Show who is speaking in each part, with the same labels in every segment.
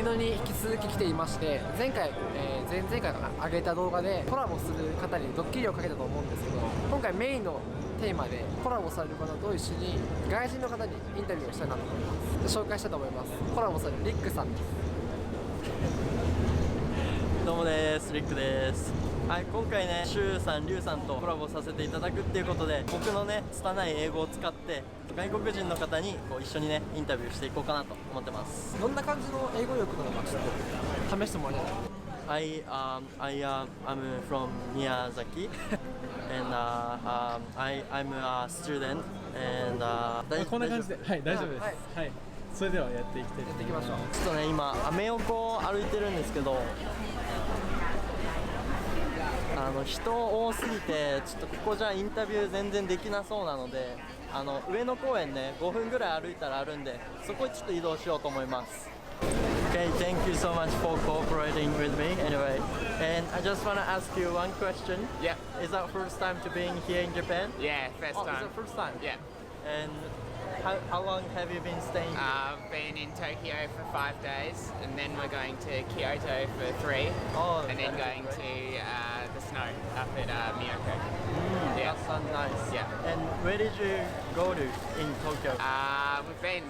Speaker 1: 野に引き続き来ていまして、前々回かな上げた動画でコラボする方にドッキリをかけたと思うんですけど、今回メインのテーマでコラボされる方と一緒に外人の方にインタビューをしたいなと思います。紹介したいと思います。コラボされるリックさんです。
Speaker 2: どうもです、リックです。はい、今回ね、シュウさん、リュウさんとコラボさせていただくっていうことで、僕のね、拙い英語を使って外国人の方にこう一緒にね、インタビューしていこうかなと思ってます。
Speaker 1: どんな感じの英語力なのかちょっと試してもらえない
Speaker 2: I'm from Miyazaki and I'm a student and
Speaker 3: こんな感じで、はい、大丈夫です。はい、それではやっていき
Speaker 1: ましょう。
Speaker 2: ちょっとね、今アメ横を歩いてるんですけど、人多すぎてちょっとここじゃインタビュー全然できなそうなので、上野公園ね、5分ぐらい歩いたらあるんで、そこにちょっと移動しようと思います。Okay, thank you so much for cooperating with me anyway. And I just want to ask you one question.
Speaker 4: Yeah.
Speaker 2: Is that first time to being here in Japan?
Speaker 4: Yeah, first time.
Speaker 2: Is it first time?
Speaker 4: Yeah.
Speaker 2: And how long have you been staying here?
Speaker 4: I've been in Tokyo for 5 days, and then we're going to Kyoto for 3, and then going to the snow up at Miyako.
Speaker 2: Yeah. That sounds nice.
Speaker 4: Yeah.
Speaker 2: And where did you go to in Tokyo?
Speaker 4: We've been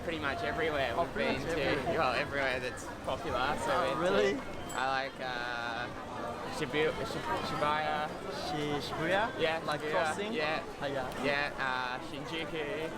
Speaker 4: pretty much everywhere.
Speaker 2: Oh,
Speaker 4: We've
Speaker 2: pretty
Speaker 4: been
Speaker 2: much
Speaker 4: to
Speaker 2: everywhere.
Speaker 4: well everywhere that's popular. So
Speaker 2: Really?
Speaker 4: I like Shibuya.
Speaker 2: Shibuya?
Speaker 4: Yeah,
Speaker 2: Like
Speaker 4: Shibuya,
Speaker 2: crossing?
Speaker 4: yeah.
Speaker 2: Yeah.
Speaker 4: Yeah, Shinjuku.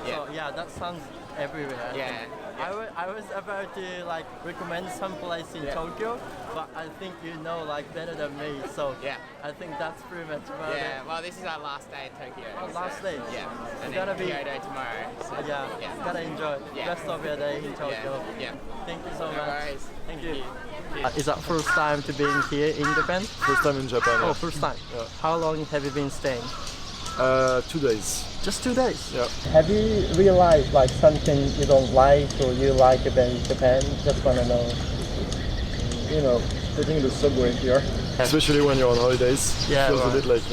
Speaker 2: Yeah. So yeah, that sounds everywhere.
Speaker 4: Yeah.
Speaker 2: I was about to like recommend some place in Tokyo, but I think you know like better than me. So
Speaker 4: Yeah.
Speaker 2: I think that's pretty much about
Speaker 4: Yeah,
Speaker 2: it.
Speaker 4: well, this is our last day in Tokyo.
Speaker 2: Last day?
Speaker 4: Yeah, and
Speaker 2: You
Speaker 4: then
Speaker 2: gotta be-
Speaker 4: Kyoto tomorrow. So,
Speaker 2: Yeah, gotta enjoy
Speaker 4: Yeah.
Speaker 2: rest of your day in Tokyo.
Speaker 4: Yeah.
Speaker 2: Thank you so
Speaker 4: No
Speaker 2: much.
Speaker 4: worries.
Speaker 2: Thank you.
Speaker 4: Cheers.
Speaker 2: Is that first time to being here in Japan?
Speaker 5: First time in Japan.
Speaker 2: Oh, first time.
Speaker 5: Yeah.
Speaker 2: How long have you been staying?
Speaker 5: 2 days.
Speaker 2: Just 2 days.
Speaker 5: Yeah.
Speaker 2: Have you realized like something you don't like or you like about Japan? Just wanna know.
Speaker 5: You know, taking the subway here, especially when you're on holidays,
Speaker 2: Yeah,
Speaker 5: feels
Speaker 2: right.
Speaker 5: a bit like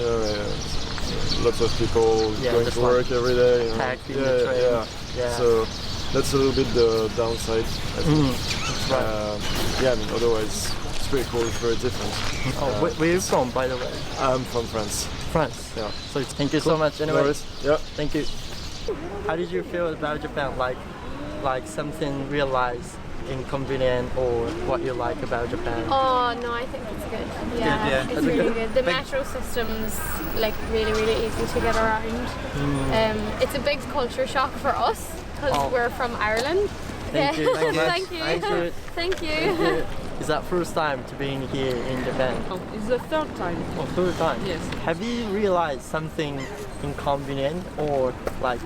Speaker 5: lots of people going
Speaker 2: just
Speaker 5: to work every day. You know.
Speaker 2: packed in the train. Yeah.
Speaker 5: So that's a little bit the downside. I think.
Speaker 2: That's right.
Speaker 5: Yeah, I mean, otherwise it's pretty cool. It's very different.
Speaker 2: Oh, where are you from, by the way?
Speaker 5: I'm from France.
Speaker 2: France.
Speaker 5: Yeah.
Speaker 2: So thank you so much.
Speaker 5: No
Speaker 2: Anyway,
Speaker 5: worries. Yeah.
Speaker 2: thank you. How did you feel about Japan? Like something realized inconvenient or what you like about Japan?
Speaker 6: Oh no, I think it's good. Yeah,
Speaker 2: yeah.
Speaker 6: it's
Speaker 2: That's
Speaker 6: really
Speaker 2: good.
Speaker 6: good. The metro system's like really easy to get around. It's a big culture shock for us because we're from Ireland.
Speaker 2: Thank you so much.
Speaker 6: Thank you.
Speaker 2: Thank you.
Speaker 6: Thank you.
Speaker 2: Is that first time to being here in Japan?
Speaker 7: It's the third time.
Speaker 2: Oh, third time.
Speaker 7: Yes.
Speaker 2: Have you realized something inconvenient or like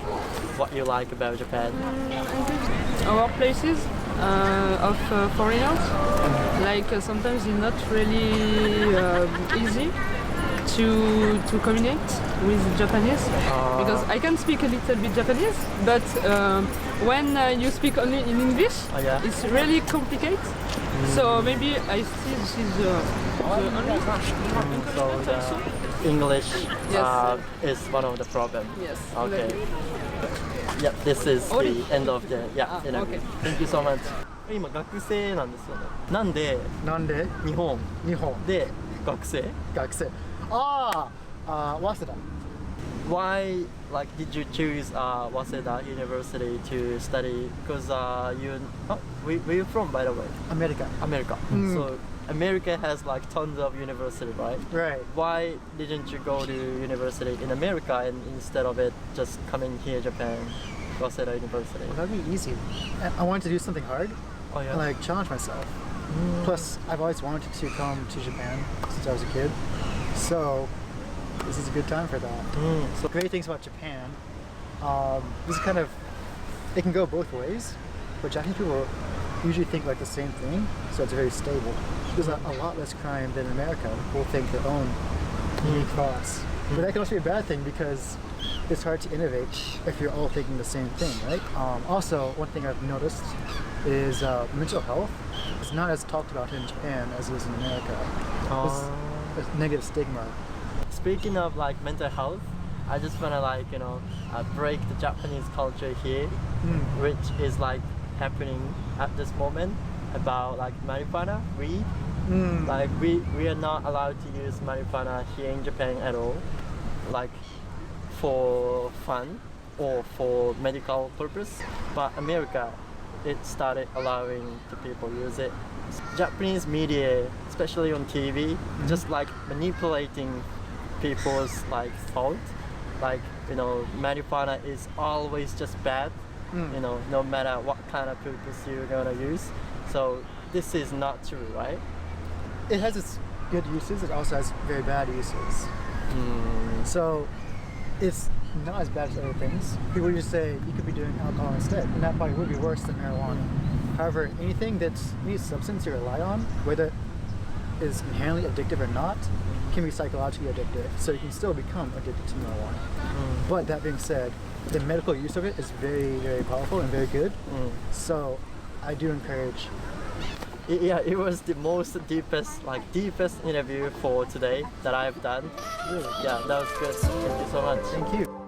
Speaker 2: what you like about Japan?
Speaker 7: Our places of foreigners, like sometimes it's not really easy to communicate with Japanese because I can speak a little bit Japanese, but when you speak only in English,
Speaker 2: yeah.
Speaker 7: it's really complicated. So maybe I see this is the only
Speaker 2: So the English is one of the problems.
Speaker 7: Yes.
Speaker 2: Okay.
Speaker 7: Exactly.
Speaker 2: Yeah, this is
Speaker 7: Only?
Speaker 2: the end of the interview.
Speaker 7: Okay.
Speaker 2: Thank you so much. 今学生なんですよね。なんで
Speaker 1: なんで
Speaker 2: 日本
Speaker 1: 日本
Speaker 2: で学生
Speaker 1: 学生早稲田
Speaker 2: Why like did you choose Waseda University to study? Because where you from, by the way?
Speaker 1: アメリカ
Speaker 2: America. So America has like tons of university, right?
Speaker 1: Right.
Speaker 2: Why didn't you go to university in America and instead of it just coming here Japan, Waseda University?
Speaker 1: Well, that'd be easy. I wanted to do something hard
Speaker 2: Oh yeah.
Speaker 1: and like challenge myself. Plus, I've always wanted to come to Japan since I was a kid, so this is a good time for that. So great things about Japan, this is kind of, it can go both ways, but Japanese people usually think like the same thing, so it's very stable. There's a lot less crime than in America. People think their own unique thoughts. But that can also be a bad thing because it's hard to innovate if you're all thinking the same thing, right? Also, one thing I've noticed is mental health is not as talked about in Japan as it is in America. There's a negative stigma.
Speaker 2: Speaking of like mental health, I just wanna like break the Japanese culture here, which is like happening at this moment about like marijuana, weed. Like we are not allowed to use marijuana here in Japan at all, like for fun or for medical purpose. But America, it started allowing the people use it. Japanese media, especially on TV, just like manipulating people's like thought. Like, you know, marijuana is always just bad, you know, no matter what kind of purpose you're gonna use. So this is not true, right?
Speaker 1: It has its good uses, it also has very bad uses. So it's not as bad as other things. People just say you could be doing alcohol instead, and that probably would be worse than marijuana. However, any substance you rely on, whether it is inherently addictive or not, can be psychologically addictive. So you can still become addicted to marijuana. But that being said, the medical use of it is very, very powerful and very good. So I do encourage.
Speaker 2: Yeah, it was the most deepest interview for today that I've done.
Speaker 1: Really?
Speaker 2: Yeah, that was good. Thank you so much.
Speaker 1: Thank you.